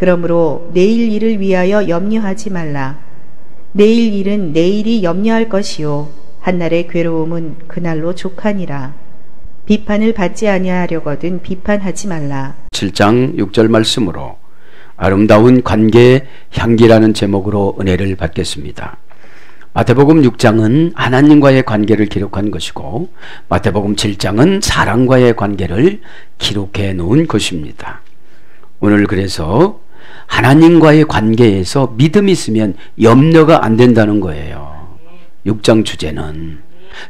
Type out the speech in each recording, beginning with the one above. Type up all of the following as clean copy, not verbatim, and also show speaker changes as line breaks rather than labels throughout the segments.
그러므로 내일 일을 위하여 염려하지 말라. 내일 일은 내일이 염려할 것이요 한날의 괴로움은 그날로 족하니라. 비판을 받지 아니하려거든 비판하지 말라.
7장 6절 말씀으로 아름다운 관계의 향기라는 제목으로 은혜를 받겠습니다. 마태복음 6장은 하나님과의 관계를 기록한 것이고 마태복음 7장은 사람과의 관계를 기록해 놓은 것입니다. 오늘 그래서 하나님과의 관계에서 믿음이 있으면 염려가 안 된다는 거예요. 6장 주제는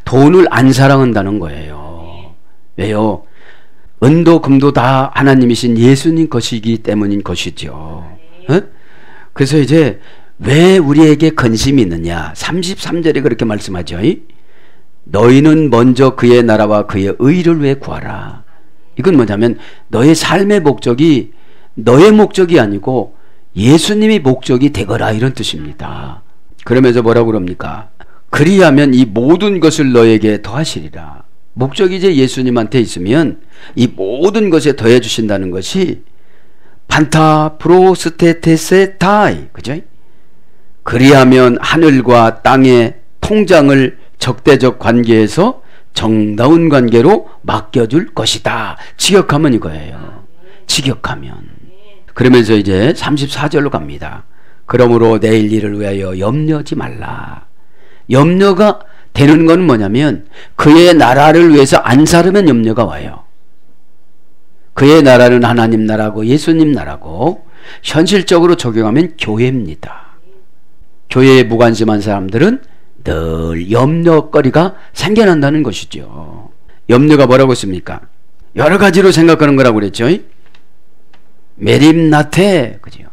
돈을 안 사랑한다는 거예요. 왜요? 은도 금도 다 하나님이신 예수님 것이기 때문인 것이죠. 그래서 이제 왜 우리에게 근심이 있느냐? 33절에 그렇게 말씀하죠. 너희는 먼저 그의 나라와 그의 의를 왜 구하라. 이건 뭐냐면 너의 삶의 목적이 너의 목적이 아니고 예수님의 목적이 되거라, 이런 뜻입니다. 그러면서 뭐라고 그럽니까? 그리하면 이 모든 것을 너에게 더하시리라. 목적이 이제 예수님한테 있으면 이 모든 것에 더해 주신다는 것이 판타 프로스테테세타이, 그죠? 그리하면 하늘과 땅의 통장을 적대적 관계에서 정다운 관계로 맡겨줄 것이다. 직역하면 이거예요. 직역하면. 그러면서 이제 34절로 갑니다. 그러므로 내일 일을 위하여 염려하지 말라. 염려가 되는 건 뭐냐면 그의 나라를 위해서 안 살으면 염려가 와요. 그의 나라는 하나님 나라고 예수님 나라고 현실적으로 적용하면 교회입니다. 교회에 무관심한 사람들은 늘 염려거리가 생겨난다는 것이죠. 염려가 뭐라고 했습니까? 여러 가지로 생각하는 거라고 그랬죠. 메림나테, 그죠?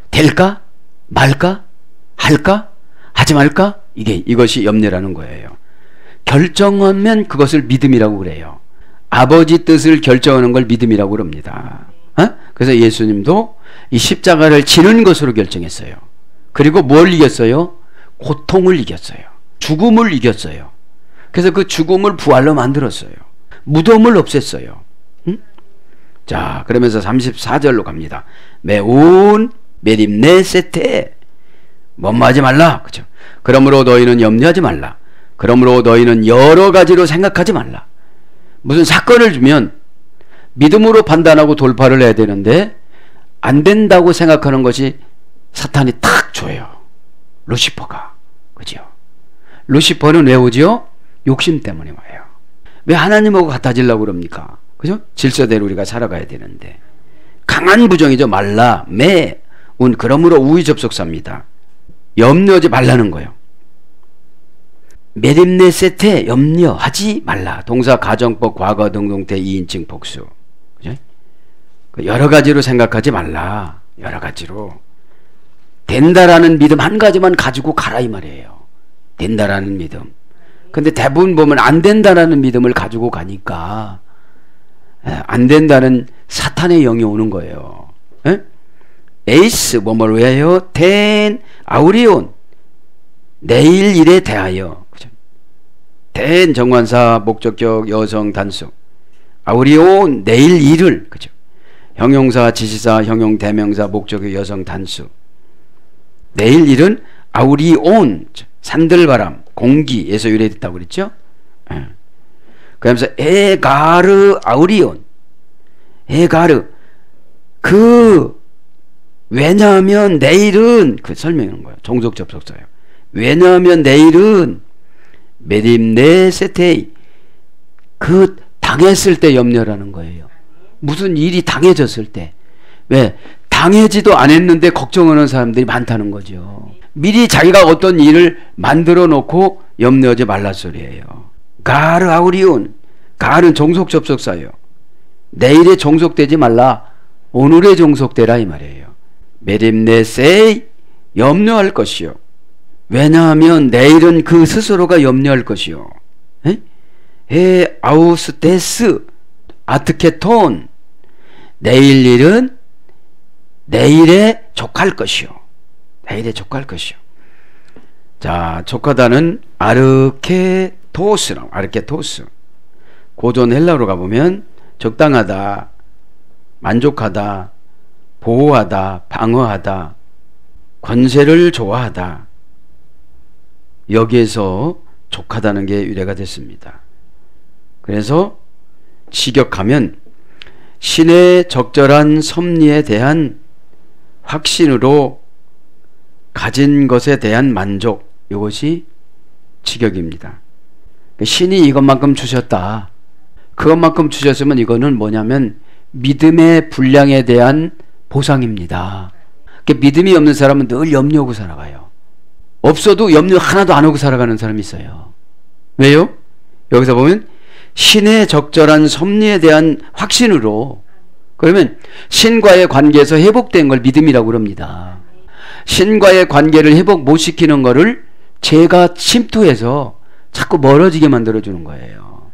될까? 말까? 할까? 하지 말까? 이것이 염려라는 거예요. 결정하면 그것을 믿음이라고 그래요. 아버지 뜻을 결정하는 걸 믿음이라고 그럽니다. 그래서 예수님도 이 십자가를 지는 것으로 결정했어요. 그리고 뭘 이겼어요? 고통을 이겼어요. 죽음을 이겼어요. 그래서 그 죽음을 부활로 만들었어요. 무덤을 없앴어요. 자, 그러면서 34절로 갑니다. 매운 메림네세테, 뭐하지 말라. 그죠? 그러므로 너희는 염려하지 말라. 그러므로 너희는 여러 가지로 생각하지 말라. 무슨 사건을 주면 믿음으로 판단하고 돌파를 해야 되는데 안 된다고 생각하는 것이 사탄이 탁 줘요. 루시퍼가. 그죠? 루시퍼는 왜 오죠? 욕심 때문에 와요. 왜 하나님하고 같아지려고 그럽니까? 그죠? 질서대로 우리가 살아가야 되는데. 강한 부정이죠. 말라, 매, 운. 그러므로 우위 접속사입니다. 염려하지 말라는 거예요. 메림네세테, 염려하지 말라. 동사, 가정법, 과거, 등동태, 2인칭 복수. 그죠? 여러 가지로 생각하지 말라. 여러 가지로. 된다라는 믿음 한 가지만 가지고 가라, 이 말이에요. 된다라는 믿음. 근데 대부분 보면 안 된다라는 믿음을 가지고 가니까 안 된다는 사탄의 영이 오는 거예요. 에이스, 뭐뭘 위하여? 텐, 아우리온, 내일 일에 대하여. 그죠? 텐, 정관사, 목적격, 여성, 단수. 아우리온, 내일 일을. 그죠? 형용사, 지시사, 형용, 대명사, 목적격, 여성, 단수. 내일 일은 아우리온, 산들바람, 공기에서 유래됐다고 그랬죠? 그러면서 에가르 아우리온, 에가르, 왜냐하면 내일은, 설명하는 거예요. 종속 접속사예요. 왜냐하면 내일은 메림네세테이, 당했을 때 염려라는 거예요. 무슨 일이 당해졌을 때. 왜? 당하지도 않았는데 걱정하는 사람들이 많다는 거죠. 미리 자기가 어떤 일을 만들어 놓고 염려하지 말라 소리예요. 가르 아우리온, 가르는 종속 접속사예요. 내일에 종속되지 말라, 오늘에 종속되라, 이 말이에요. 메림네세이, 염려할 것이요. 왜냐하면 내일은 그 스스로가 염려할 것이요. 에 아우스테스, 아트케톤, 내일 일은 내일에 족할 것이요. 내일에 족할 것이요. 자, 족하다는 아르케토스라고, 아르케토스. 고전 헬라어로 가보면 적당하다, 만족하다, 보호하다, 방어하다, 권세를 좋아하다. 여기에서 족하다는 게 유래가 됐습니다. 그래서 직역하면 신의 적절한 섭리에 대한 확신으로 가진 것에 대한 만족, 이것이 직역입니다. 신이 이것만큼 주셨다. 그것만큼 주셨으면 이거는 뭐냐면 믿음의 분량에 대한 보상입니다. 믿음이 없는 사람은 늘 염려하고 살아가요. 없어도 염려 하나도 안 하고 살아가는 사람이 있어요. 왜요? 여기서 보면 신의 적절한 섭리에 대한 확신으로, 그러면 신과의 관계에서 회복된 걸 믿음이라고 그럽니다. 신과의 관계를 회복 못 시키는 거를 죄가 침투해서 자꾸 멀어지게 만들어주는 거예요.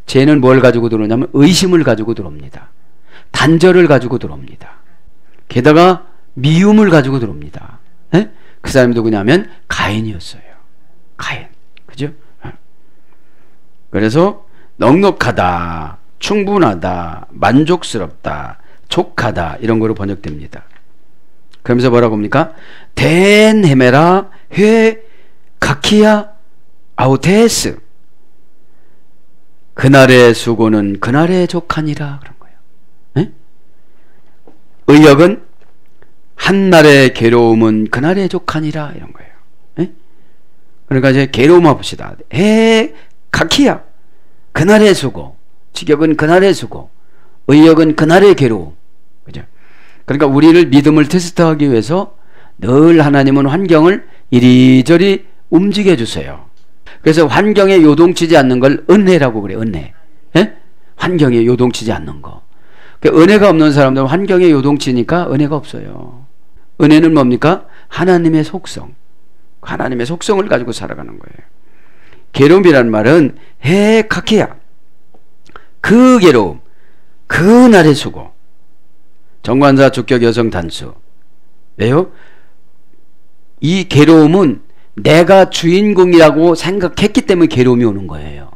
죄는 뭘 가지고 들어오냐면 의심을 가지고 들어옵니다. 단절을 가지고 들어옵니다. 게다가 미움을 가지고 들어옵니다. 에? 그 사람이 누구냐면 가인이었어요. 가인. 그죠? 그래서 넉넉하다, 충분하다, 만족스럽다, 족하다, 이런 거로 번역됩니다. 그러면서 뭐라고 합니까? 덴 헤메라 회 카키야 아우테스. 그날의 수고는 그날의 족하니라, 그런 거예요. 네? 의역은 한날의 괴로움은 그날의 족하니라, 이런 거예요. 네? 그러니까 이제 괴로움만 봅시다. 해 카키야, 그날의 수고. 직역은 그날의 수고, 의역은 그날의 괴로움. 그죠? 그러니까 우리를 믿음을 테스트하기 위해서 늘 하나님은 환경을 이리저리 움직여 주세요. 그래서 환경에 요동치지 않는 걸 은혜라고 그래요. 은혜. 예? 환경에 요동치지 않는 거. 은혜가 없는 사람들은 환경에 요동치니까 은혜가 없어요. 은혜는 뭡니까? 하나님의 속성. 하나님의 속성을 가지고 살아가는 거예요. 괴로움이라는 말은 헤카키야, 그 괴로움, 그날의 수고. 정관사 주격 여성 단수. 왜요? 이 괴로움은 내가 주인공이라고 생각했기 때문에 괴로움이 오는 거예요.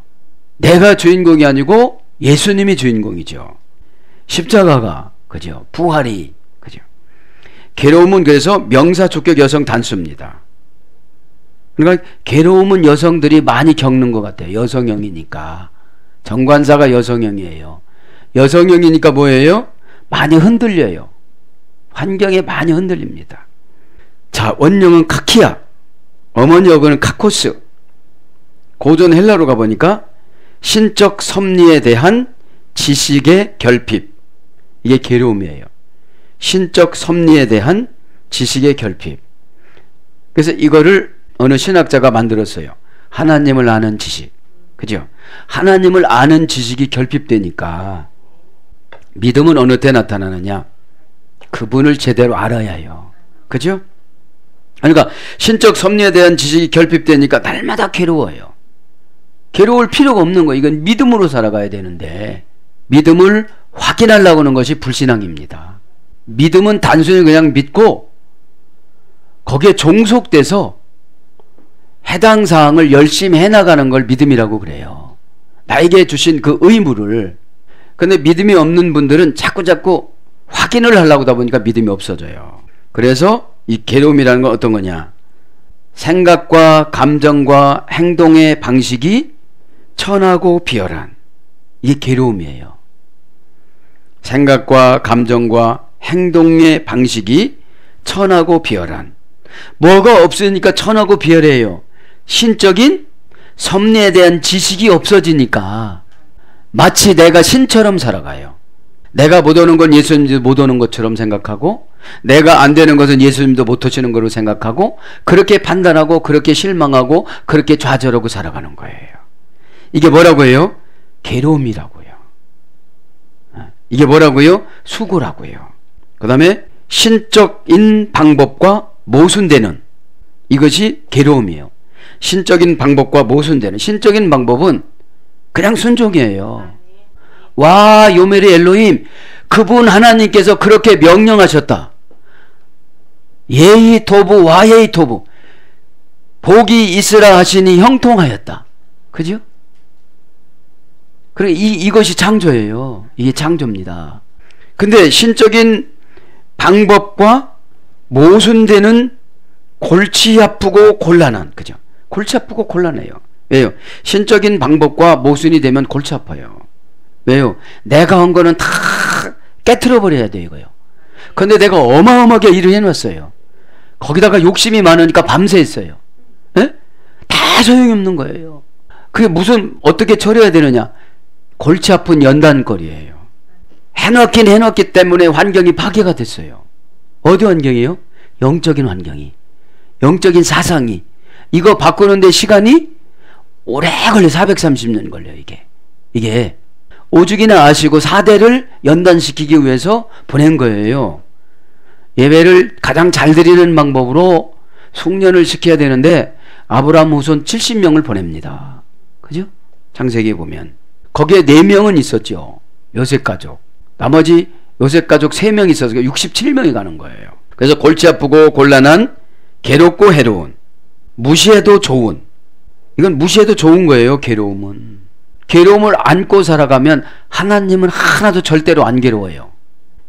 내가 주인공이 아니고 예수님이 주인공이죠. 십자가가, 그죠? 부활이, 그죠? 괴로움은 그래서 명사 주격 여성 단수입니다. 그러니까 괴로움은 여성들이 많이 겪는 것 같아요. 여성형이니까. 정관사가 여성형이에요. 여성형이니까 뭐예요? 많이 흔들려요. 환경에 많이 흔들립니다. 자, 원형은 카키야, 어머니 어근은 카코스. 고전 헬라로 가보니까 신적 섭리에 대한 지식의 결핍, 이게 괴로움이에요. 신적 섭리에 대한 지식의 결핍. 그래서 이거를 어느 신학자가 만들었어요. 하나님을 아는 지식. 그죠? 하나님을 아는 지식이 결핍되니까 믿음은 어느 때 나타나느냐? 그분을 제대로 알아야 해요. 그죠? 그러니까 신적 섭리에 대한 지식이 결핍되니까 날마다 괴로워요. 괴로울 필요가 없는 거예요. 이건 믿음으로 살아가야 되는데 믿음을 확인하려고 하는 것이 불신앙입니다. 믿음은 단순히 그냥 믿고 거기에 종속돼서 해당 사항을 열심히 해나가는 걸 믿음이라고 그래요. 나에게 주신 그 의무를. 근데 믿음이 없는 분들은 자꾸 확인을 하려고 하다 보니까 믿음이 없어져요. 그래서 이 괴로움이라는 건 어떤 거냐? 생각과 감정과 행동의 방식이 천하고 비열한, 이게 괴로움이에요. 생각과 감정과 행동의 방식이 천하고 비열한. 뭐가 없으니까 천하고 비열해요? 신적인 섭리에 대한 지식이 없어지니까 마치 내가 신처럼 살아가요. 내가 못 오는 건 예수님도 못 오는 것처럼 생각하고, 내가 안 되는 것은 예수님도 못 하시는 거로 생각하고, 그렇게 판단하고, 그렇게 실망하고, 그렇게 좌절하고 살아가는 거예요. 이게 뭐라고 해요? 괴로움이라고요. 이게 뭐라고요? 수고라고요. 그 다음에 신적인 방법과 모순되는, 이것이 괴로움이에요. 신적인 방법과 모순되는. 신적인 방법은 그냥 순종이에요. 와 요메르 엘로힘, 그분 하나님께서 그렇게 명령하셨다. 예히 토부 와예히 토부, 복이 있으라 하시니 형통하였다. 그죠? 그래, 이것이 창조예요. 이게 창조입니다. 근데 신적인 방법과 모순되는 골치 아프고 곤란한, 그죠? 골치 아프고 곤란해요. 왜요? 신적인 방법과 모순이 되면 골치 아파요. 왜요? 내가 한 거는 다 깨트려 버려야 돼요, 이거요. 근데 내가 어마어마하게 일을 해놨어요. 거기다가 욕심이 많으니까 밤새 했어요. 에? 다 소용이 없는 거예요. 그게 무슨 어떻게 처리해야 되느냐? 골치 아픈 연단거리예요. 해놨긴 해놨기 때문에 환경이 파괴가 됐어요. 어디 환경이요? 영적인 환경이, 영적인 사상이. 이거 바꾸는데 시간이 오래 걸려. 430년 걸려요. 이게 오죽이나 아시고 4대를 연단시키기 위해서 보낸 거예요. 예배를 가장 잘 드리는 방법으로 숙련을 시켜야 되는데 아브라함 후손 70명을 보냅니다. 그죠? 창세기에 보면 거기에 4명은 있었죠. 요셉 가족. 나머지 요셉 가족 3명이 있어서 67명이 가는 거예요. 그래서 골치 아프고 곤란한, 괴롭고 해로운, 무시해도 좋은. 이건 무시해도 좋은 거예요. 괴로움은. 괴로움을 안고 살아가면 하나님은 하나도 절대로 안 괴로워요.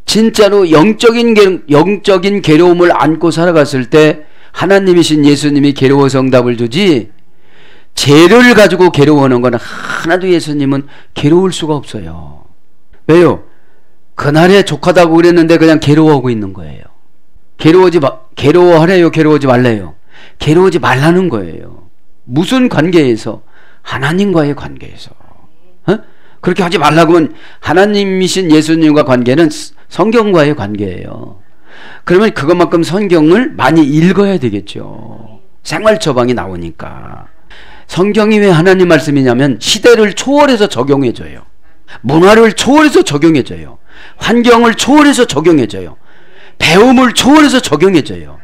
진짜로 영적인 괴로움을 안고 살아갔을 때 하나님이신 예수님이 괴로워서 응답을 주지, 죄를 가지고 괴로워하는 건 하나도 예수님은 괴로울 수가 없어요. 왜요? 그날에 족하다고 그랬는데 그냥 괴로워하고 있는 거예요. 괴로워하래요? 괴로워하지 말래요? 괴로워하지 말라는 거예요. 무슨 관계에서? 하나님과의 관계에서. 그렇게 하지 말라고 하면 하나님이신 예수님과 관계는 성경과의 관계예요. 그러면 그것만큼 성경을 많이 읽어야 되겠죠. 생활 처방이 나오니까. 성경이 왜 하나님 말씀이냐면 시대를 초월해서 적용해줘요. 문화를 초월해서 적용해줘요. 환경을 초월해서 적용해줘요. 배움을 초월해서 적용해줘요.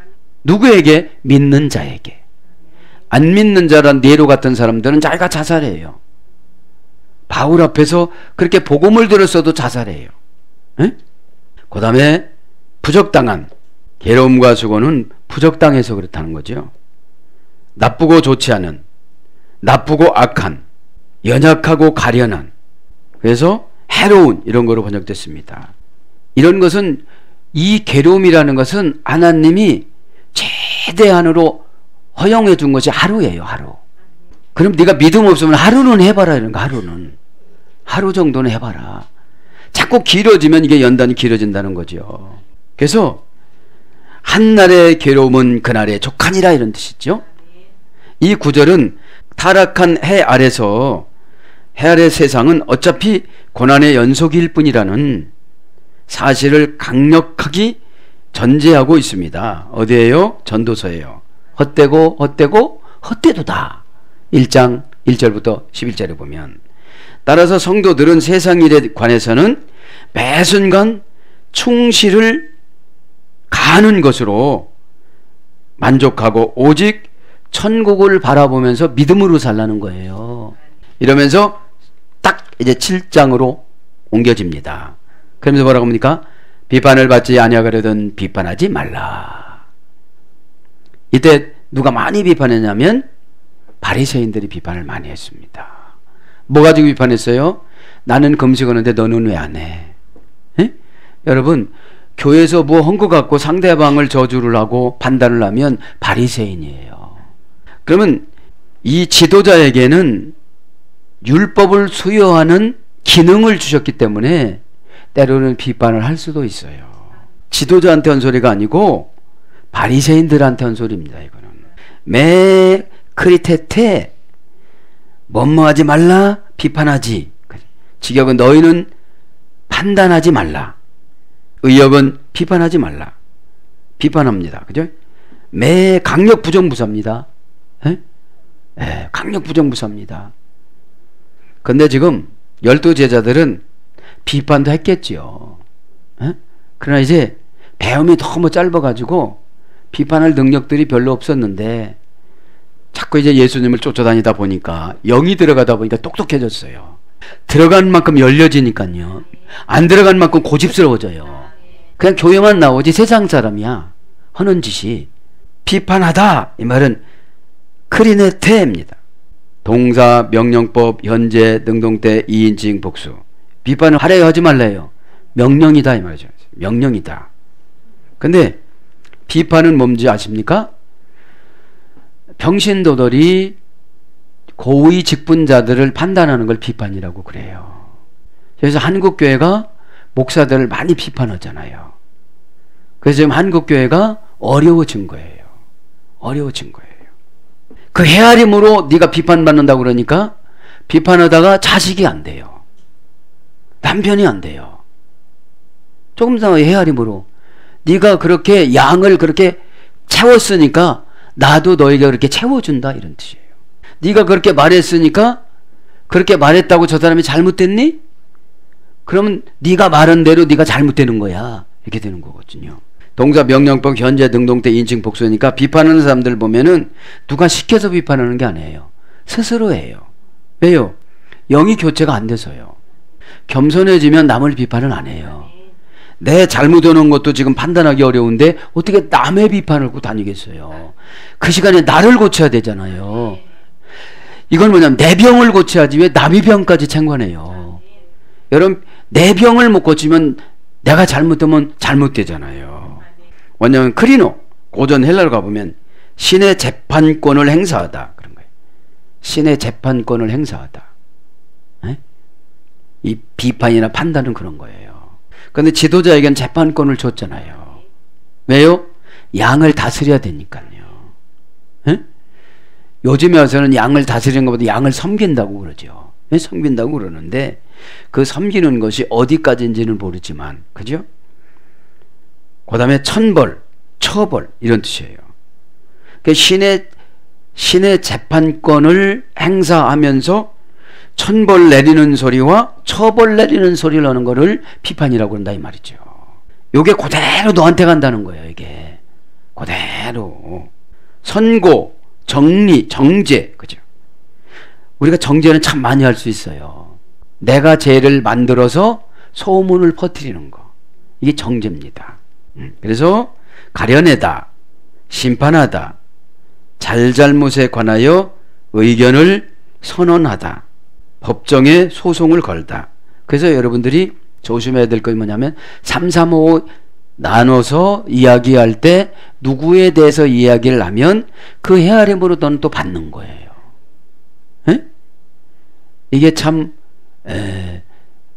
누구에게? 믿는 자에게. 안 믿는 자란 네로 같은 사람들은 자기가 자살해요. 바울 앞에서 그렇게 복음을 들었어도 자살해요. 그 다음에 부적당한, 괴로움과 수고는 부적당해서 그렇다는 거죠. 나쁘고 좋지 않은, 나쁘고 악한, 연약하고 가련한, 그래서 해로운, 이런 거로 번역됐습니다. 이런 것은, 이 괴로움이라는 것은 하나님이 최대한으로 허용해 준 것이 하루예요. 하루. 그럼 네가 믿음 없으면 하루는 해봐라. 이런 거. 하루 정도는 해봐라. 자꾸 길어지면 이게 연단이 길어진다는 거죠. 그래서 한날의 괴로움은 그날의 족하니라, 이런 뜻이죠. 이 구절은 타락한 해 아래서, 해 아래 세상은 어차피 고난의 연속일 뿐이라는 사실을 강력하게 전제하고 있습니다. 어디에요? 전도서예요. 헛되고 헛되도다. 1장 1절부터 11절에 보면. 따라서 성도들은 세상 일에 관해서는 매 순간 충실을 가하는 것으로 만족하고 오직 천국을 바라보면서 믿음으로 살라는 거예요. 이러면서 딱 이제 7장으로 옮겨집니다. 그러면서 뭐라고 합니까? 비판을 받지 아니하거든 비판하지 말라. 이때 누가 많이 비판했냐면 바리새인들이 비판을 많이 했습니다. 뭐 가지고 비판했어요? 나는 금식하는데 너는 왜 안 해? 에? 여러분, 교회에서 뭐 한 것 같고 상대방을 저주를 하고 판단을 하면 바리새인이에요. 그러면 이 지도자에게는 율법을 수여하는 기능을 주셨기 때문에 때로는 비판을 할 수도 있어요. 지도자한테 한 소리가 아니고 바리새인들한테 한 소리입니다. 이거는 매 크리테테 뭐뭐하지 말라, 비판하지. 직역은 너희는 판단하지 말라, 의역은 비판하지 말라. 비판합니다. 그죠? 매 강력 부정부사입니다. 강력 부정부사입니다. 근데 지금 12제자들은 비판도 했겠지요. 그러나 이제 배움이 너무 짧아가지고 비판할 능력들이 별로 없었는데 자꾸 이제 예수님을 쫓아다니다 보니까 영이 들어가다 보니까 똑똑해졌어요. 들어간 만큼 열려지니까요. 안 들어간 만큼 고집스러워져요. 그냥 교회만 나오지 세상 사람이야. 하는 짓이. 비판하다, 이 말은 크리네테입니다. 동사, 명령법, 현재, 능동태, 이인칭, 복수. 비판을 하래요, 하지 말래요? 명령이다, 이 말이죠. 명령이다. 근데 비판은 뭔지 아십니까? 평신도들이 고위 직분자들을 판단하는 걸 비판이라고 그래요. 그래서 한국교회가 목사들을 많이 비판하잖아요. 그래서 지금 한국교회가 어려워진 거예요. 어려워진 거예요. 그 헤아림으로 네가 비판받는다고 그러니까 비판하다가 자식이 안 돼요. 남편이 안 돼요. 조금 더 헤아림으로 네가 그렇게 양을 그렇게 채웠으니까 나도 너에게 그렇게 채워준다 이런 뜻이에요. 네가 그렇게 말했으니까 그렇게 말했다고 저 사람이 잘못됐니? 그러면 네가 말한 대로 네가 잘못되는 거야. 이렇게 되는 거거든요. 동사 명령법 현재 능동태 인칭 복수니까 비판하는 사람들 보면은 누가 시켜서 비판하는 게 아니에요. 스스로 해요. 왜요? 영이 교체가 안 돼서요. 겸손해지면 남을 비판을 안 해요. 내 잘못하는 것도 지금 판단하기 어려운데 어떻게 남의 비판을 하고 다니겠어요. 그 시간에 나를 고쳐야 되잖아요. 이건 뭐냐면 내 병을 고쳐야지 왜 남의 병까지 참관해요. 여러분 내 병을 못 고치면 내가 잘못하면 잘못되잖아요. 왜냐하면 크리노 고전 헬라로 가보면 신의 재판권을 행사하다 그런 거예요. 신의 재판권을 행사하다. 에? 이 비판이나 판단은 그런 거예요. 그런데 지도자에겐 재판권을 줬잖아요. 왜요? 양을 다스려야 되니까요. 에? 요즘에 와서는 양을 다스리는 것보다 양을 섬긴다고 그러죠. 왜 섬긴다고 그러는데 그 섬기는 것이 어디까지인지는 모르지만 그죠? 그 다음에 천벌, 처벌 이런 뜻이에요. 그러니까 신의 재판권을 행사하면서 천벌 내리는 소리와 처벌 내리는 소리를 하는 거를 비판이라고 한다 이 말이죠. 이게 그대로 너한테 간다는 거예요. 이게 그대로 선고, 정리, 정죄 그죠? 우리가 정죄는 참 많이 할 수 있어요. 내가 죄를 만들어서 소문을 퍼뜨리는 거 이게 정죄입니다. 그래서 가려내다, 심판하다, 잘잘못에 관하여 의견을 선언하다, 법정에 소송을 걸다. 그래서 여러분들이 조심해야 될 것이 뭐냐면 3, 3, 5 나눠서 이야기할 때 누구에 대해서 이야기를 하면 그 헤아림으로 너는 또 받는 거예요. 에? 이게 참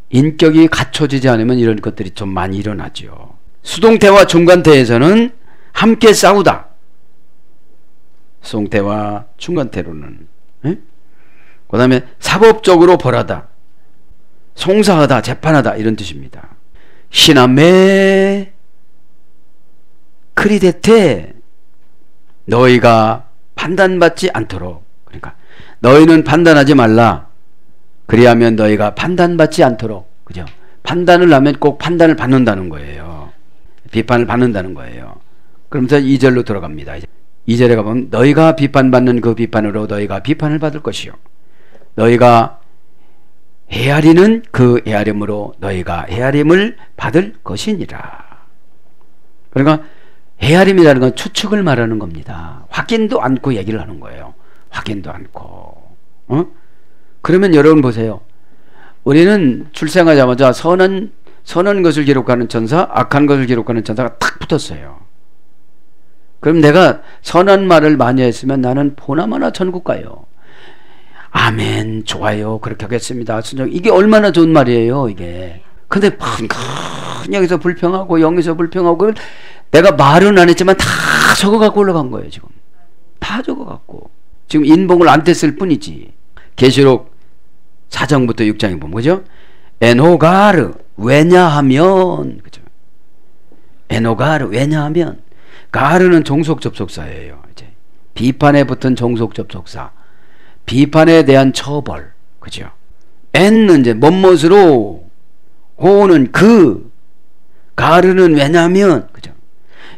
인격이 갖춰지지 않으면 이런 것들이 좀 많이 일어나죠. 수동태와 중간태에서는 함께 싸우다. 수동태와 중간태로는 그 다음에 사법적으로 벌하다, 송사하다, 재판하다 이런 뜻입니다. 시나메 크리데테 너희가 판단받지 않도록 그러니까 너희는 판단하지 말라. 그리하면 너희가 판단받지 않도록 그죠? 판단을 하면 꼭 판단을 받는다는 거예요. 비판을 받는다는 거예요. 그러면서 2절로 들어갑니다. 2절에 가보면 너희가 비판받는 그 비판으로 너희가 비판을 받을 것이요 너희가 헤아리는 그 헤아림으로 너희가 헤아림을 받을 것이니라. 그러니까 헤아림이라는 건 추측을 말하는 겁니다. 확인도 않고 얘기를 하는 거예요. 확인도 않고. 그러면 여러분 보세요. 우리는 출생하자마자 선한 것을 기록하는 천사, 악한 것을 기록하는 천사가 탁 붙었어요. 그럼 내가 선한 말을 많이 했으면 나는 보나마나 천국 가요. 아멘, 좋아요, 그렇게 하겠습니다. 순종. 이게 얼마나 좋은 말이에요, 이게. 근데 여기서 불평하고 여기서 불평하고 내가 말은 안 했지만 다 적어갖고 올라간 거예요, 지금. 다 적어갖고. 지금 인봉을 안 뗐을 뿐이지. 계시록 4장부터 6장에 보면, 그죠? 에노가르, 왜냐하면, 그죠? 에노가르, 왜냐하면, 가르는 종속 접속사예요. 이제 비판에 붙은 종속 접속사. 비판에 대한 처벌. 그죠? 엔는 이제 뭐뭇으로, 호는 그, 가르는 왜냐하면, 그죠?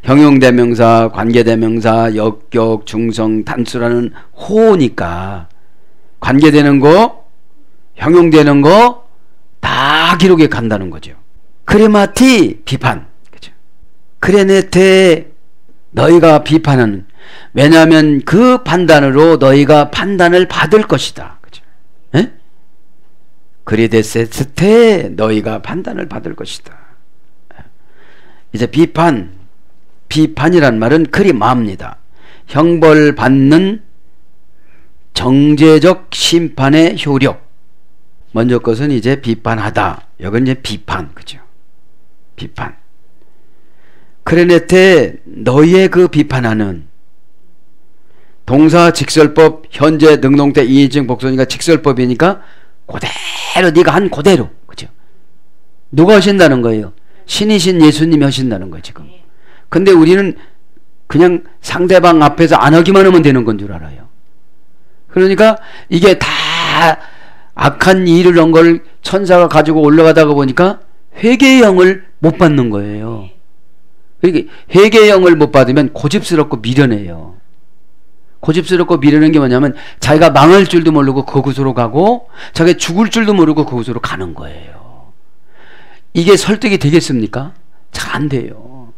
형용대명사, 관계대명사, 역격, 중성, 단수라는 호니까 관계되는 거, 형용되는 거 다 기록에 간다는 거죠. 크레마티 비판, 그죠? 크레네테 너희가 비판하는 왜냐하면 그 판단으로 너희가 판단을 받을 것이다, 그죠? 에? 그리데세스테 너희가 판단을 받을 것이다. 이제 비판 비판이란 말은 그리 마합니다. 형벌받는 정제적 심판의 효력. 먼저 것은 이제 비판하다. 이건 이제 비판, 그죠? 비판. 크레네테 너희의 그 비판하는 동사 직설법 현재 능동태 이인증 복수니까 직설법이니까 그대로 네가 한 그대로, 그죠? 누가 하신다는 거예요? 신이신 예수님이 하신다는 거예요 지금. 근데 우리는 그냥 상대방 앞에서 안 하기만 하면 되는 건 줄 알아요. 그러니까 이게 다 악한 일을 한 걸 천사가 가지고 올라가다가 보니까 회개의 영을 못 받는 거예요. 그러니까 회개의 영을 못 받으면 고집스럽고 미련해요. 고집스럽고 미련한 게 뭐냐면 자기가 망할 줄도 모르고 그곳으로 가고 자기가 죽을 줄도 모르고 그곳으로 가는 거예요. 이게 설득이 되겠습니까? 잘 안 돼요.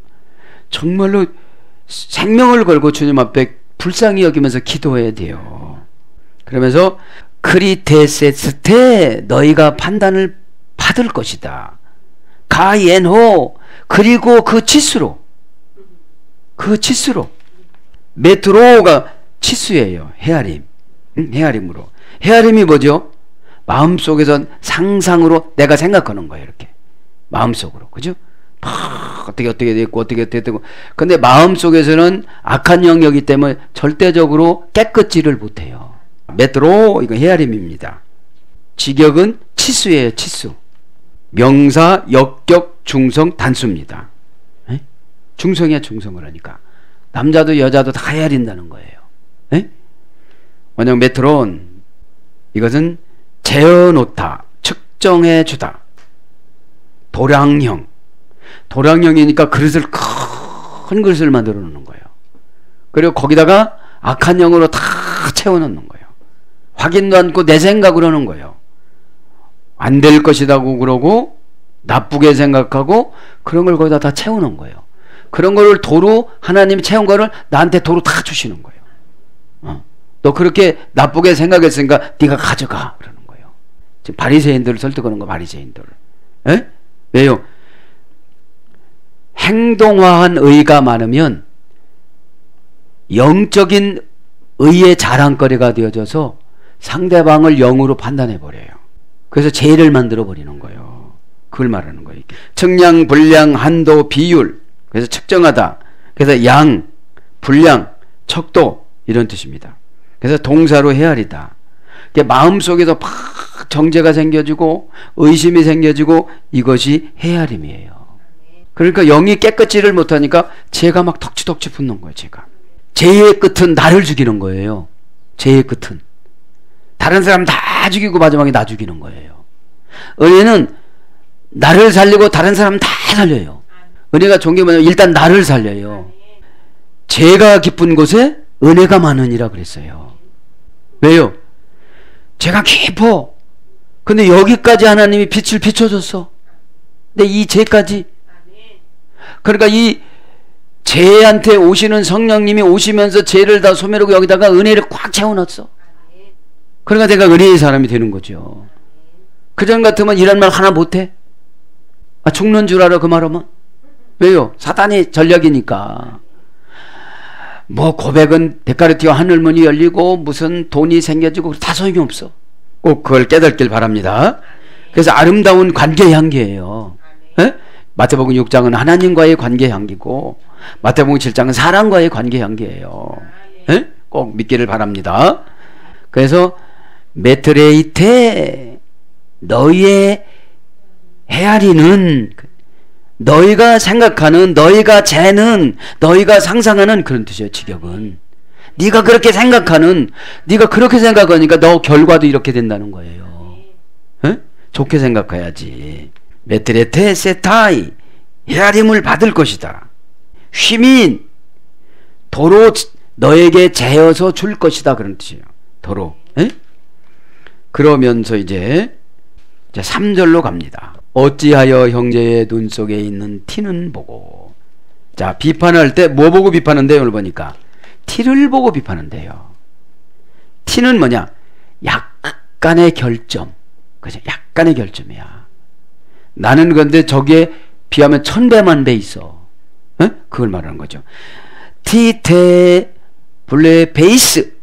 정말로 생명을 걸고 주님 앞에 불쌍히 여기면서 기도해야 돼요. 그러면서 크리테세스테 너희가 판단을 받을 것이다. 가옌호 그리고 그 치수로 메트로가 치수예요. 헤아림. 헤아림으로. 헤아림이 뭐죠? 마음속에서 상상으로 내가 생각하는 거예요. 이렇게 마음속으로. 그죠? 어떻게 됐고 어떻게 됐고. 근데 마음속에서는 악한 영역이기 때문에 절대적으로 깨끗지를 못해요. 메트로 이거 헤아림입니다. 직역은 치수예요. 치수. 명사 역격 중성 단수입니다. 에? 중성이야. 중성을 하니까 남자도 여자도 다 헤아린다는 거예요. 에? 원형 메트론 이것은 재어놓다 측정해 주다. 도량형이니까 그릇을 큰 그릇을 만들어 놓는 거예요. 그리고 거기다가 악한 영으로 다 채워놓는 거예요. 확인도 않고 내 생각으로 하는 거예요. 안 될 것이라고 그러고 나쁘게 생각하고 그런 걸 거기다 다 채워놓은 거예요. 그런 거를 도로 하나님이 채운 거를 나한테 도로 다 주시는 거예요. 너 그렇게 나쁘게 생각했으니까 네가 가져가 그러는 거예요. 지금 바리새인들을 설득하는 거. 바리새인들을. 에? 왜요? 행동화한 의가 많으면 영적인 의의 자랑거리가 되어져서 상대방을 영으로 판단해 버려요. 그래서 죄를 만들어 버리는 거예요. 그걸 말하는 거예요. 측량, 분량, 한도, 비율. 그래서 측정하다. 그래서 양, 분량, 척도 이런 뜻입니다. 그래서 동사로 헤아리다. 마음속에서 팍 정죄가 생겨지고 의심이 생겨지고 이것이 헤아림이에요. 그러니까 영이 깨끗지를 못하니까 죄가 막 덕지덕지 붙는 거예요. 죄의 끝은 나를 죽이는 거예요. 죄의 끝은 다른 사람 다 죽이고 마지막에 나 죽이는 거예요. 은혜는 나를 살리고 다른 사람 다 살려요. 은혜가 좋은 게 뭐냐면 일단 나를 살려요. 죄가 깊은 곳에 은혜가 많으니라 그랬어요. 왜요? 죄가 깊어. 근데 여기까지 하나님이 빛을 비춰줬어. 근데 이 죄까지. 그러니까 이 죄한테 오시는 성령님이 오시면서 죄를 다 소멸하고 여기다가 은혜를 꽉 채워놨어. 그러니까 내가 은혜의 사람이 되는 거죠. 그전 같으면 이런 말 하나 못해? 죽는 줄 알아 그 말하면? 왜요? 사단의 전략이니까. 뭐 고백은 데카르티와 하늘문이 열리고 무슨 돈이 생겨지고 다 소용이 없어. 꼭 그걸 깨닫길 바랍니다. 그래서 아름다운 관계 향기예요. 에? 마태복음 6장은 하나님과의 관계 향기고 마태복음 7장은 사람과의 관계 향기예요. 에? 꼭 믿기를 바랍니다. 그래서 메트레이테 너희의 헤아리는 너희가 생각하는 너희가 재는 너희가 상상하는 그런 뜻이에요. 직역은 네가 그렇게 생각하는 네가 그렇게 생각하니까 너 결과도 이렇게 된다는 거예요. 에? 좋게 생각해야지. 메트레테 세타이 헤아림을 받을 것이다. 휘민 도로 너에게 재어서 줄 것이다 그런 뜻이에요. 도로. 에? 그러면서 이제 3절로 갑니다. 어찌하여 형제의 눈 속에 있는 티는 보고. 자, 비판할 때 뭐 보고 비판한대요? 오늘 보니까 티를 보고 비판한대요. 티는 뭐냐? 약간의 결점. 그죠? 약간의 결점이야. 나는 그런데 저기에 비하면 1000배, 1000배 있어. 그걸 말하는 거죠. 티테 블레 베이스.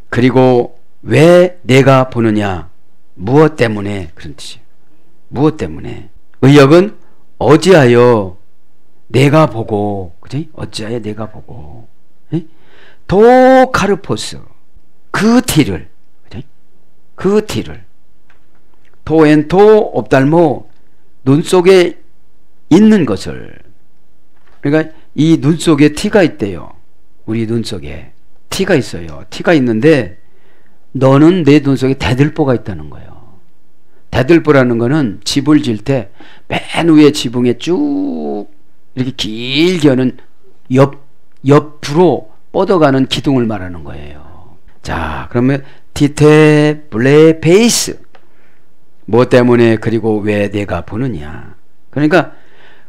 그리고 왜 내가 보느냐? 무엇 때문에? 그런 뜻이에요. 무엇 때문에? 의역은 어찌하여 내가 보고, 그지? 어찌하여 내가 보고. 도 카르포스. 그 티를, 그지? 그 티를. 도엔토 옵달모. 눈 속에 있는 것을. 그러니까 이 눈 속에 티가 있대요. 우리 눈 속에 티가 있어요. 티가 있는데 너는 내 눈 속에 대들보가 있다는 거예요. 대들보라는 거는 집을 질 때 맨 위에 지붕에 쭉 이렇게 길게 하는 옆으로 뻗어가는 기둥을 말하는 거예요. 자, 그러면 디테 블레 베이스. 뭐 때문에 그리고 왜 내가 보느냐. 그러니까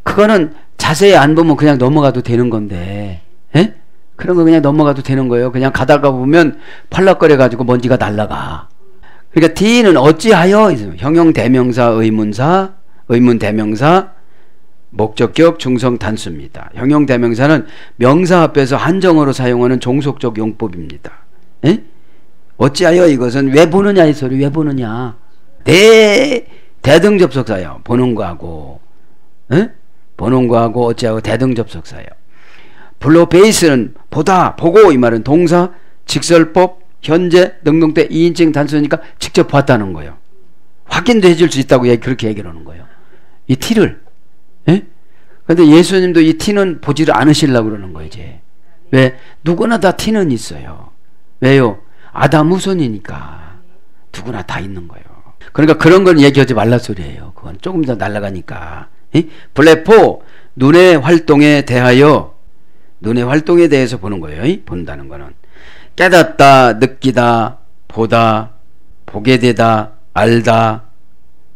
그거는 자세히 안 보면 그냥 넘어가도 되는 건데, 에? 그런 거 그냥 넘어가도 되는 거예요. 그냥 가다가 보면 팔락거려 가지고 먼지가 날라가. 그러니까 D는 어찌하여, 형용 대명사, 의문사, 의문 대명사, 목적격, 중성 단수입니다. 형용 대명사는 명사 앞에서 한정어로 사용하는 종속적 용법입니다. 에? 어찌하여 이것은 왜 보느냐 이 소리. 왜 보느냐. 대등접속사예요. 보는 거하고, 에? 보는 거하고 어찌하고 대등접속사예요. 블로 베이스는 보다, 보고 이 말은 동사, 직설법, 현재, 능동태, 2인칭 단수니까 직접 봤다는 거예요. 확인도 해줄 수 있다고 그렇게 얘기를 하는 거예요. 이 티를. 예? 근데 예수님도 이 티는 보지를 않으시려고 그러는 거예요, 이제. 왜? 누구나 다 티는 있어요. 왜요? 아담 후손이니까. 누구나 다 있는 거예요. 그러니까 그런 건 얘기하지 말라 소리예요. 그건 조금 더 날아가니까. 블레포, 눈의 활동에 대하여, 눈의 활동에 대해서 보는 거예요. 본다는 거는. 깨닫다, 느끼다, 보다, 보게 되다, 알다,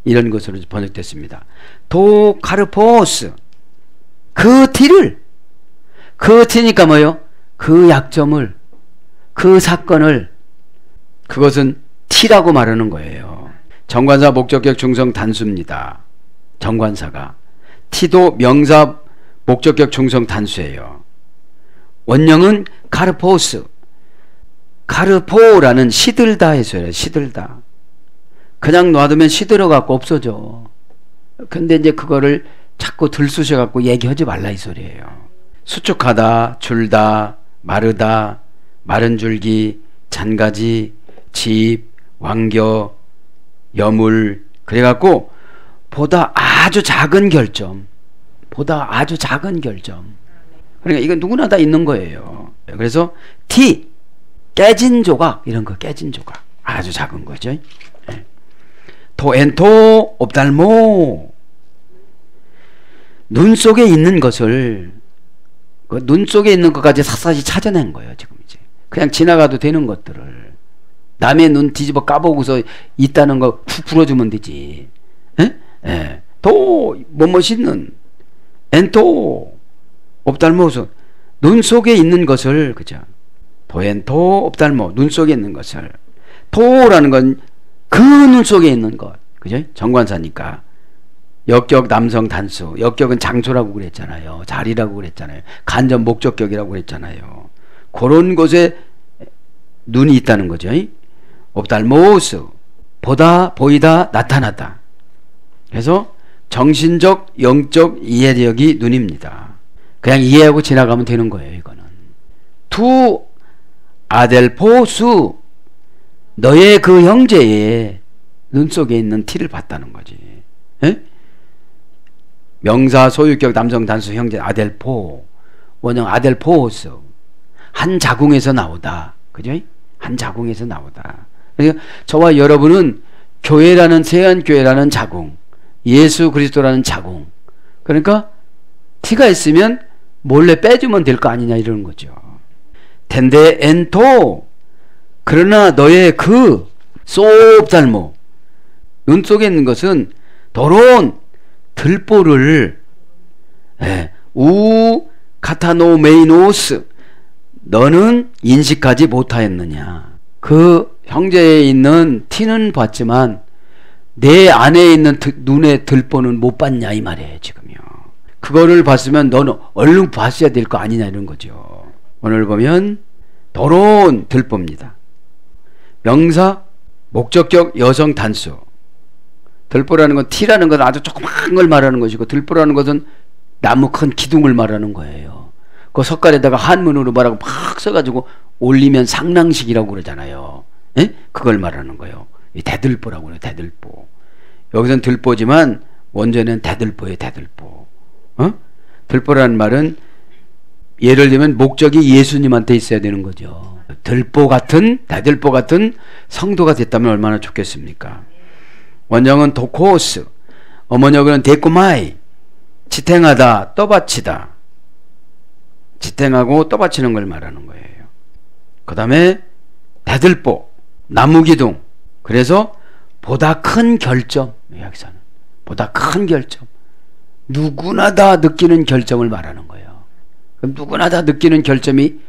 이런 것으로 번역됐습니다. 도 카르포스. 그 티를, 그 티니까 뭐요? 그 약점을, 그 사건을, 그것은 티라고 말하는 거예요. 정관사 목적격 중성 단수입니다. 정관사가. 티도 명사 목적격 중성 단수예요. 원형은 카르포스. 카르포라는 시들다 해서요. 시들다. 그냥 놔두면 시들어 갖고 없어져. 근데 이제 그거를 자꾸 들쑤셔 갖고 얘기하지 말라 이 소리예요. 수축하다, 줄다, 마르다, 마른 줄기, 잔가지, 집, 왕겨, 여물. 그래갖고 보다 아주 작은 결점, 보다 아주 작은 결점. 그러니까 이건 누구나 다 있는 거예요. 그래서 티, 깨진 조각, 이런 거 깨진 조각, 아주 작은 거죠. 토엔토 옵달모. 눈 속에 있는 것을, 그 눈 속에 있는 것까지 샅샅이 찾아낸 거예요. 지금 이제 그냥 지나가도 되는 것들을 남의 눈 뒤집어 까보고서 있다는 거 훅 풀어주면 되지. 예? 도 뭐뭇 있는 엔토 옵달모스. 눈 속에 있는 것을, 그죠? 도엔토 옵달모. 눈 속에 있는 것을. 토라는 건 그 눈 속에 있는 것, 그죠? 정관사니까. 역격 남성 단수. 역격은 장소라고 그랬잖아요. 자리라고 그랬잖아요. 간접 목적격이라고 그랬잖아요. 그런 곳에 눈이 있다는 거죠. 옵달모스. 보다, 보이다, 나타나다. 그래서 정신적, 영적 이해력이 눈입니다. 그냥 이해하고 지나가면 되는 거예요. 이거는. 투 아델포수. 너의 그 형제의 눈 속에 있는 티를 봤다는 거지. 에? 명사 소유격 남성 단수 형제 아델포. 원형 아델포스. 한 자궁에서 나오다. 그죠? 한 자궁에서 나오다. 그러니까 저와 여러분은 교회라는, 세안교회라는 자궁, 예수 그리스도라는 자궁. 그러니까 티가 있으면 몰래 빼주면 될 거 아니냐 이러는 거죠. 텐데 엔토. 그러나 너의 그 쏘옵달모. 눈 속에 있는 것은 더러운 들보를 우 카타노메이노스. 너는 인식하지 못하였느냐. 그 형제에 있는 티는 봤지만 내 안에 있는 눈의 들보는 못 봤냐 이 말이에요 지금요. 그거를 봤으면 너는 얼른 봤어야 될 거 아니냐 이런 거죠. 오늘 보면 더러운 들보입니다. 명사, 목적격, 여성 단수. 들보라는 건 티라는 건 아주 조그만 걸 말하는 것이고 들보라는 것은 나무 큰 기둥을 말하는 거예요. 그 석가래다가 한문으로 말하고 막 써가지고 올리면 상랑식이라고 그러잖아요. 예? 그걸 말하는 거예요. 이 대들보라고 그래요. 대들보. 여기서는 들보지만 원전에는 대들보예요. 대들보. 들보라는 말은 예를 들면 목적이 예수님한테 있어야 되는 거죠. 들보 같은 대들보 같은 성도가 됐다면 얼마나 좋겠습니까? 원형은 도코스, 어머니역은 데코마이, 지탱하다, 떠받치다. 지탱하고 떠받치는 걸 말하는 거예요. 그 다음에 대들보, 나무기둥. 그래서 보다 큰 결점, 여기서는 보다 큰 결점. 누구나 다 느끼는 결점을 말하는 거예요. 그럼 누구나 다 느끼는 결점이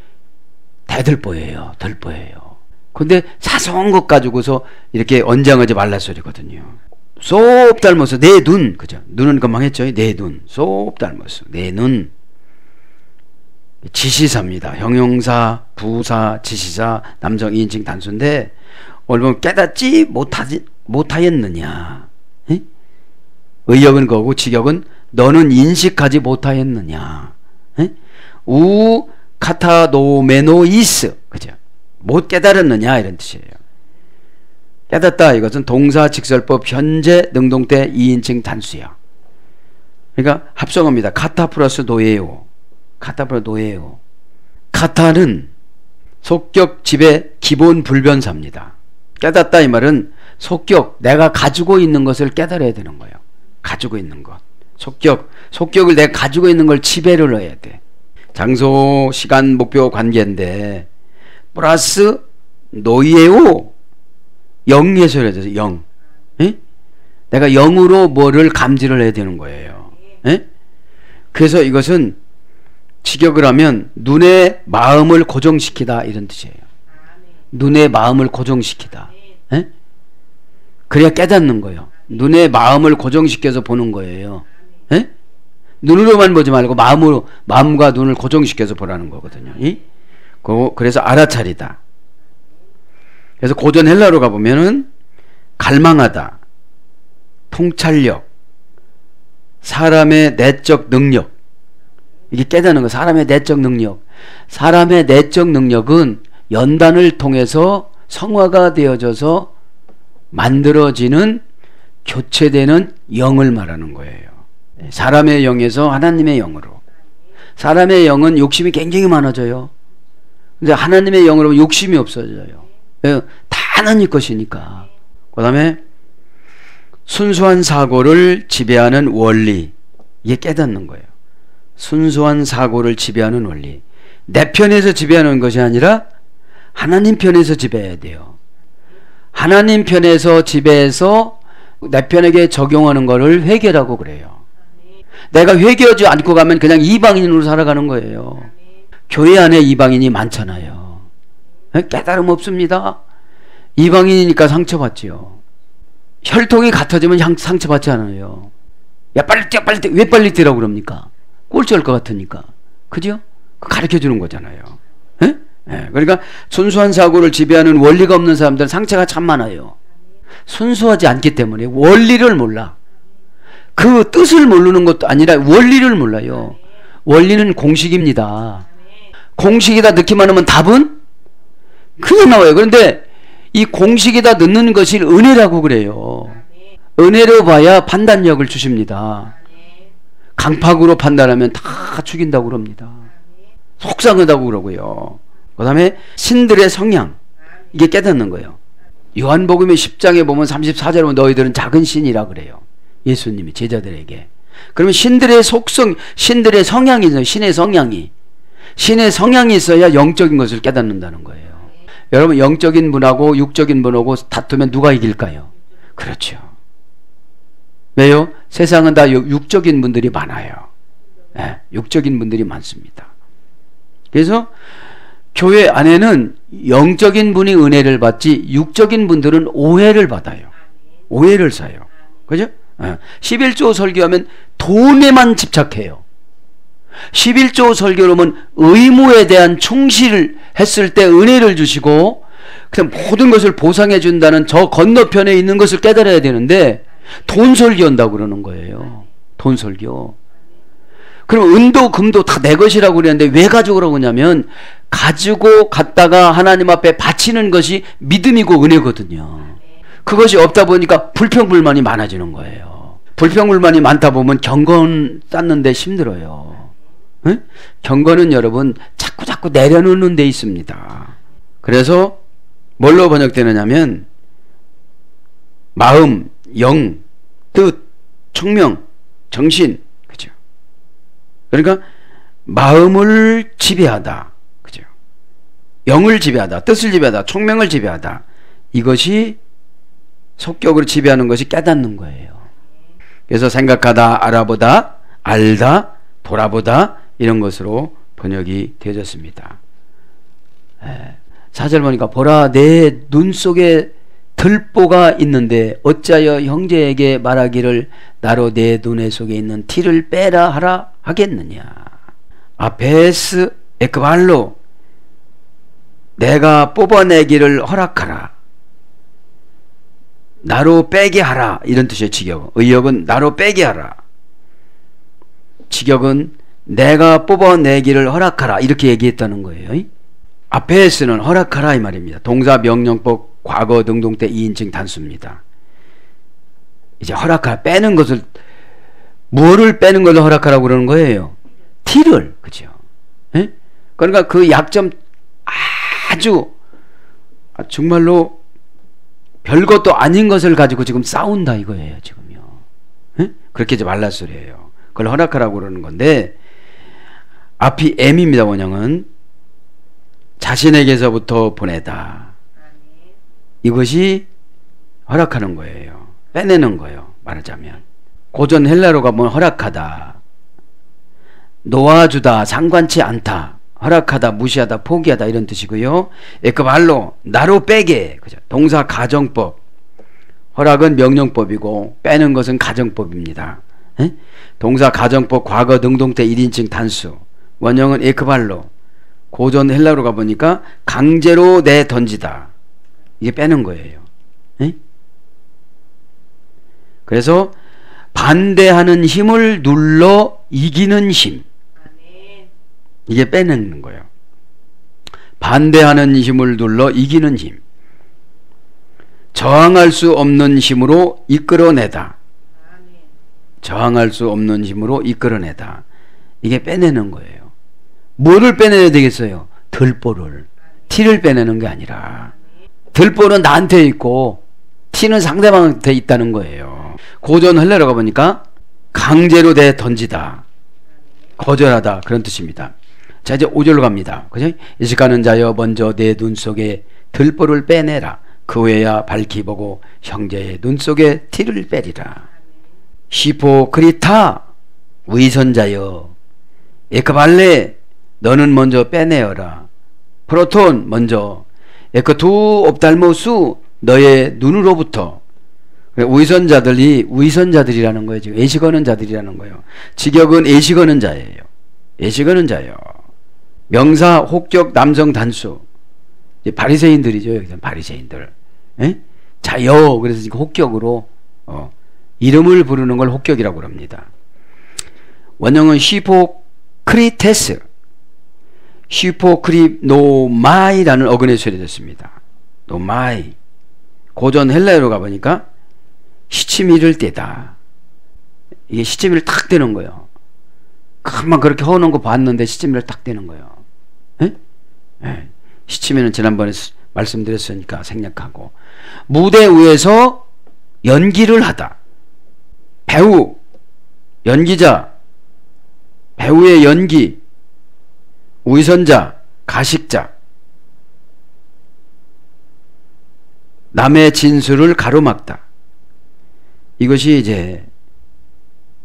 대들보예요. 들보예요. 근데 사소한 것 가지고서 이렇게 언장하지 말라 소리거든요. 쏙 닮아서 내 눈, 그죠? 눈은 금방 했죠. 내 눈, 쏙 닮아서 내 눈. 지시사입니다. 형용사, 부사, 지시사, 남성 2인칭 단수인데 오늘 보면 깨닫지 못하였느냐. 에? 의역은 거고 직역은 너는 인식하지 못하였느냐. 에? 우 카타노메노이스, 그죠? 못 깨달았느냐 이런 뜻이에요. 깨닫다 이것은 동사 직설법 현재 능동태 2인칭 단수야. 그러니까 합성어입니다. 카타 플러스 노예요. 카타 플러스 노예요. 카타는 속격 집의 기본 불변사입니다. 깨닫다 이 말은 속격, 내가 가지고 있는 것을 깨달아야 되는 거예요. 가지고 있는 것. 속격을 내가 가지고 있는 걸 지배를 해야 돼. 장소, 시간, 목표, 관계인데 플러스 노예요. 영에서 해야죠. 영. 에? 내가 영으로 뭐를 감지를 해야 되는 거예요. 에? 그래서 이것은 직역을 하면 눈의 마음을 고정시키다 이런 뜻이에요. 눈의 마음을 고정시키다. 에? 그래야 깨닫는 거예요. 눈의 마음을 고정시켜서 보는 거예요. 에? 눈으로만 보지 말고 마음과 눈을 고정시켜서 보라는 거거든요. 그래서 알아차리다. 그래서 고전 헬라로 가보면은 갈망하다, 통찰력, 사람의 내적 능력. 이게 깨닫는 거. 사람의 내적 능력. 사람의 내적 능력은 연단을 통해서 성화가 되어져서 만들어지는 교체되는 영을 말하는 거예요. 사람의 영에서 하나님의 영으로. 사람의 영은 욕심이 굉장히 많아져요. 근데 하나님의 영으로 욕심이 없어져요. 다 하나님 것이니까. 그 다음에 순수한 사고를 지배하는 원리. 이게 깨닫는 거예요. 순수한 사고를 지배하는 원리. 내 편에서 지배하는 것이 아니라 하나님 편에서 지배해야 돼요. 하나님 편에서 지배해서 내 편에게 적용하는 것을 회개라고 그래요. 내가 회개하지 않고 가면 그냥 이방인으로 살아가는 거예요. 교회 안에 이방인이 많잖아요. 깨달음 없습니다. 이방인이니까 상처받지요. 혈통이 같아지면 상처받지 않아요. 야 빨리 뛰어 빨리 뛰어. 왜 빨리 뛰라고 그럽니까? 꼴찌할 것 같으니까. 그죠? 가르쳐주는 거잖아요. 에? 예, 그러니까 순수한 사고를 지배하는 원리가 없는 사람들은 상처가 참 많아요. 순수하지 않기 때문에 원리를 몰라. 그 뜻을 모르는 것도 아니라 원리를 몰라요. 원리는 공식입니다. 공식이다 넣기만 하면 답은 그냥 나와요. 그런데 이 공식에다 넣는 것이 은혜라고 그래요. 은혜로 봐야 판단력을 주십니다. 강팍으로 판단하면 다 죽인다고 그럽니다. 속상하다고 그러고요. 그 다음에 신들의 성향, 이게 깨닫는 거예요. 요한복음의 10장에 보면 34절에 보면 너희들은 작은 신이라 그래요. 예수님이 제자들에게. 그러면 신들의 속성, 신들의 성향이 있어요. 신의 성향이 있어야 영적인 것을 깨닫는다는 거예요. 여러분, 영적인 분하고 육적인 분하고 다투면 누가 이길까요? 그렇죠. 왜요? 세상은 다 육적인 분들이 많아요. 네, 육적인 분들이 많습니다. 그래서 교회 안에는 영적인 분이 은혜를 받지 육적인 분들은 오해를 받아요. 오해를 사요. 그죠? 11조 설교하면 돈에만 집착해요. 11조 설교로는 의무에 대한 충실을 했을 때 은혜를 주시고 그냥 모든 것을 보상해 준다는 저 건너편에 있는 것을 깨달아야 되는데 돈 설교한다고 그러는 거예요. 돈 설교. 그럼 은도 금도 다 내 것이라고 그랬는데 왜 가져오라고 그러냐면 가지고 갔다가 하나님 앞에 바치는 것이 믿음이고 은혜거든요. 그것이 없다 보니까 불평불만이 많아지는 거예요. 불평불만이 많다 보면 경건 쌓는데 힘들어요. 응? 경건은 여러분 자꾸 내려놓는 데 있습니다. 그래서 뭘로 번역되느냐면 마음, 영, 뜻, 청명, 정신, 그죠? 그러니까 마음을 지배하다, 그죠? 영을 지배하다, 뜻을 지배하다, 청명을 지배하다. 이것이 속격으로 지배하는 것이 깨닫는 거예요. 그래서 생각하다, 알아보다, 알다, 돌아보다 이런 것으로 번역이 되어졌습니다. 4절 보니까 보라 내 눈 속에 들보가 있는데 어찌하여 형제에게 말하기를 나로 내 눈의 속에 있는 티를 빼라 하라 하겠느냐. 아페스 에크발로 내가 뽑아내기를 허락하라. 나로 빼게 하라 이런 뜻이에요. 직역. 의역은 나로 빼게 하라. 직역은 내가 뽑아내기를 허락하라 이렇게 얘기했다는 거예요. 아페스는 허락하라 이 말입니다. 동사 명령법 과거 능동태 2인칭 단수입니다. 이제 허락하라 빼는 것을 뭐를 빼는 걸로 허락하라고 그러는 거예요? 티를. 그죠? 예? 그러니까 그 약점 아주 정말로 별것도 아닌 것을 가지고 지금 싸운다 이거예요. 지금요. 예? 그렇게 하지 말라 소리예요. 그걸 허락하라고 그러는 건데 앞이 M입니다. 원형은 자신에게서부터 보내다. 이것이 허락하는 거예요. 빼내는 거예요. 말하자면 고전 헬라로가 뭐 허락하다, 놓아주다, 상관치 않다, 허락하다, 무시하다, 포기하다 이런 뜻이고요. 에크발로 나로 빼게. 그죠? 동사 가정법. 허락은 명령법이고 빼는 것은 가정법입니다. 에? 동사 가정법 과거 능동태 1인칭 단수. 원형은 에크발로. 고전 헬라로 가보니까 강제로 내 던지다. 이게 빼는 거예요. 에? 그래서 반대하는 힘을 눌러 이기는 힘. 이게 빼내는 거예요. 반대하는 힘을 눌러 이기는 힘. 저항할 수 없는 힘으로 이끌어내다. 저항할 수 없는 힘으로 이끌어내다. 이게 빼내는 거예요. 뭐를 빼내야 되겠어요? 들보를. 티를 빼내는 게 아니라 들보는 나한테 있고 티는 상대방한테 있다는 거예요. 고전 헬라로 가보니까 강제로 내 던지다, 거절하다 그런 뜻입니다. 자 이제 5절로 갑니다. 그죠? 이식하는 자여 먼저 내 눈 속에 들보를 빼내라. 그 후에야 밝히 보고 형제의 눈 속에 티를 빼리라. 히포크리타 위선자여 에크발레 너는 먼저 빼내어라. 프로톤 먼저 에크투 옵달모수 너의 눈으로부터. 위선자들이라는 거예요. 지금 애식하는 자들이라는 거예요. 직역은 애식하는 자예요. 애식하는 자예요. 명사 혹적 남성 단수. 바리새인들이죠. 여기서 바리새인들. 에? 자여 그래서 혹격으로 이름을 부르는 걸 혹격이라고 합니다. 원형은 히포크리테스, 히포크리노마이라는 어근에 처리됐습니다. 노마이. 고전 헬라어로 가보니까 시치미를 떼다. 이게 시치미를 탁 떼는 거예요. 금방 그렇게 허놓은 거 봤는데 시치미를 탁 떼는 거예요. 에? 에. 시치미는 지난번에 말씀드렸으니까 생략하고. 무대 위에서 연기를 하다. 배우, 연기자, 배우의 연기, 위선자, 가식자, 남의 진술을 가로막다. 이것이 이제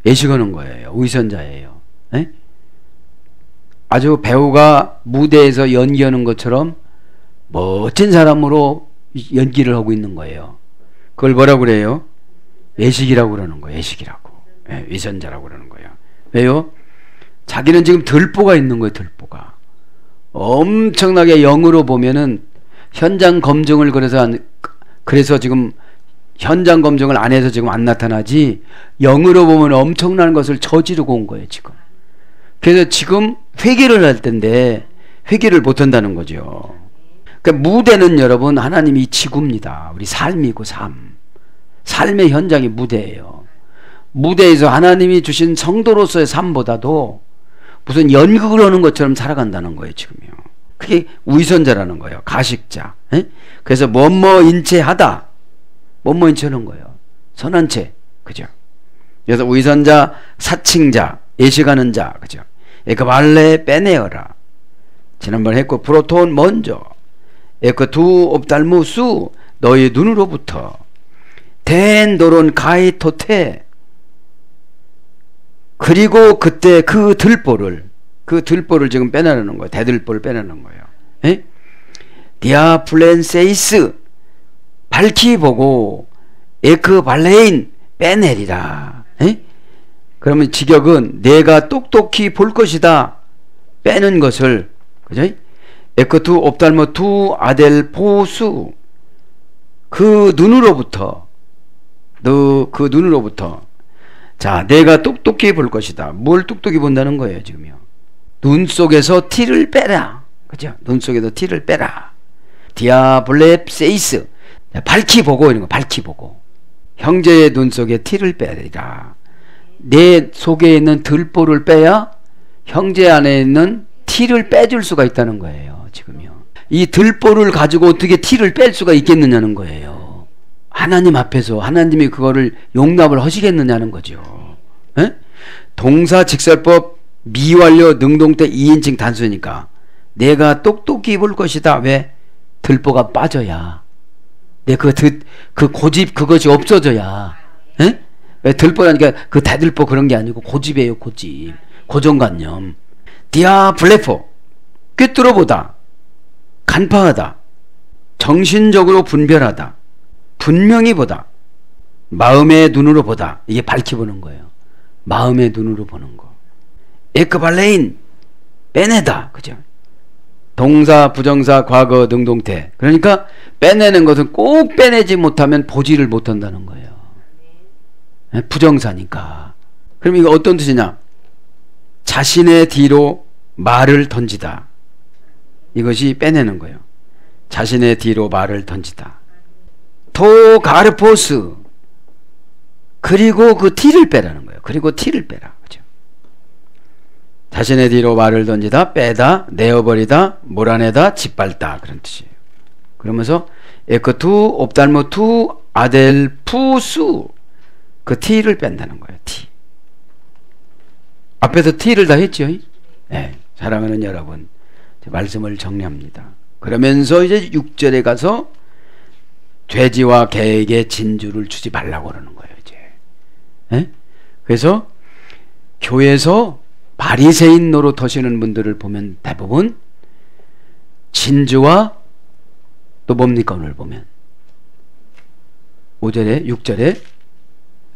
예식하는 거예요. 위선자예요. 에? 아주 배우가 무대에서 연기하는 것처럼 멋진 사람으로 연기를 하고 있는 거예요. 그걸 뭐라고 그래요? 예식이라고 그러는 거예요. 예식이라고. 예, 위선자라고 그러는 거예요. 왜요? 자기는 지금 들보가 있는 거예요. 들보가 엄청나게 영으로 보면은 현장 검증을 그래서 지금 현장 검증을 안 해서 지금 안 나타나지, 영으로 보면 엄청난 것을 저지르고 온 거예요 지금. 그래서 지금 회개를 할 텐데 회개를 못 한다는 거죠. 그러니까 무대는 여러분 하나님이 지구입니다. 우리 삶이고 삶의 현장이 무대예요. 무대에서 하나님이 주신 성도로서의 삶보다도 무슨 연극을 하는 것처럼 살아간다는 거예요 지금요. 그게 위선자라는 거예요. 가식자. 에? 그래서 뭐뭐인체하다, 뭐뭐인체하는 거예요. 선한 채, 그죠? 그래서 위선자, 사칭자, 예식하는 자, 그죠? 에크발레 빼내어라. 지난번에 했고, 프로톤 먼저, 에크두 옵달무수 너희 눈으로부터 덴도론 가이토테. 그리고 그때 그 들보를 지금 빼내는 거예요. 대들보를 빼내는 거예요. 에? 디아플렌세이스 밝히 보고 에크발레인 빼내리라. 에? 그러면 직역은 내가 똑똑히 볼 것이다. 빼는 것을, 그죠? 에크투 옵달모투 아델포수 그 눈으로부터 자, 내가 똑똑히 볼 것이다. 뭘 똑똑히 본다는 거예요 지금요? 눈 속에서 티를 빼라. 그죠? 눈 속에서 티를 빼라. 디아블레세이스 밝히 보고, 이런 거 밝히 보고 형제의 눈 속에 티를 빼리라. 내 속에 있는 들보를 빼야 형제 안에 있는 티를 빼줄 수가 있다는 거예요 지금요. 이 들보를 가지고 어떻게 티를 뺄 수가 있겠느냐는 거예요. 하나님 앞에서 하나님이 그거를 용납을 하시겠느냐는 거죠. 에? 동사 직설법 미완료 능동태 2인칭 단수니까 내가 똑똑히 볼 것이다. 왜? 들보가 빠져야, 내 그 고집 그것이 없어져야. 에? 왜 들보라니까 그 대들보 그런 게 아니고 고집이에요. 고집, 고정관념. 디아블레포 꿰뚫어보다, 간파하다, 정신적으로 분별하다, 분명히 보다, 마음의 눈으로 보다. 이게 밝히 보는 거예요. 마음의 눈으로 보는 거. 에크발레인 빼내다, 그죠? 동사, 부정사, 과거, 능동태. 그러니까 빼내는 것은 꼭 빼내지 못하면 보지를 못한다는 거예요. 부정사니까. 그럼 이거 어떤 뜻이냐? 자신의 뒤로 말을 던지다. 이것이 빼내는 거예요. 자신의 뒤로 말을 던지다. 토가르포스 그리고 그 티를 빼라는 거예요. 그리고 티를 빼라. 그죠? 자신의 뒤로 말을 던지다, 빼다, 내어버리다, 몰아내다, 짓밟다, 그런 뜻이에요. 그러면서 에크투 옵달모투 아델푸수 그 티를 뺀다는 거예요. 티. 앞에서 티를 다 했죠. 네, 사랑하는 여러분, 말씀을 정리합니다. 그러면서 이제 6절에 가서 돼지와 개에게 진주를 주지 말라고 그러는 거예요. 이제. 네? 그래서 교회에서 바리새인 노릇 하시는 분들을 보면 대부분 진주와 또 뭡니까? 오늘 보면 5절에 6절에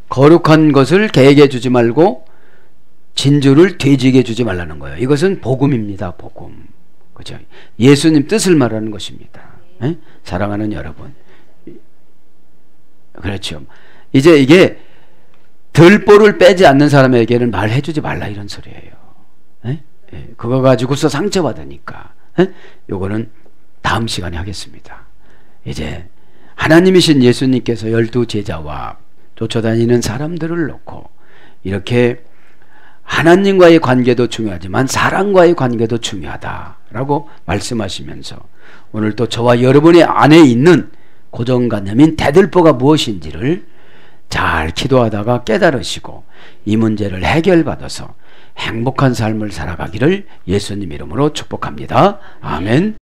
거룩한 것을 개에게 주지 말고 진주를 돼지에게 주지 말라는 거예요. 이것은 복음입니다. 복음. 그죠? 예수님 뜻을 말하는 것입니다. 에? 사랑하는 여러분, 그렇죠. 이제 이게 들보를 빼지 않는 사람에게는 말해주지 말라 이런 소리예요. 에? 에, 그거 가지고서 상처받으니까. 에? 요거는 다음 시간에 하겠습니다. 이제 하나님이신 예수님께서 12 제자와 쫓아다니는 사람들을 놓고 이렇게 하나님과의 관계도 중요하지만 사람과의 관계도 중요하다라고 말씀하시면서 오늘 또 저와 여러분의 안에 있는 고정관념인 대들보가 무엇인지를 잘 기도하다가 깨달으시고 이 문제를 해결받아서 행복한 삶을 살아가기를 예수님 이름으로 축복합니다. 아멘.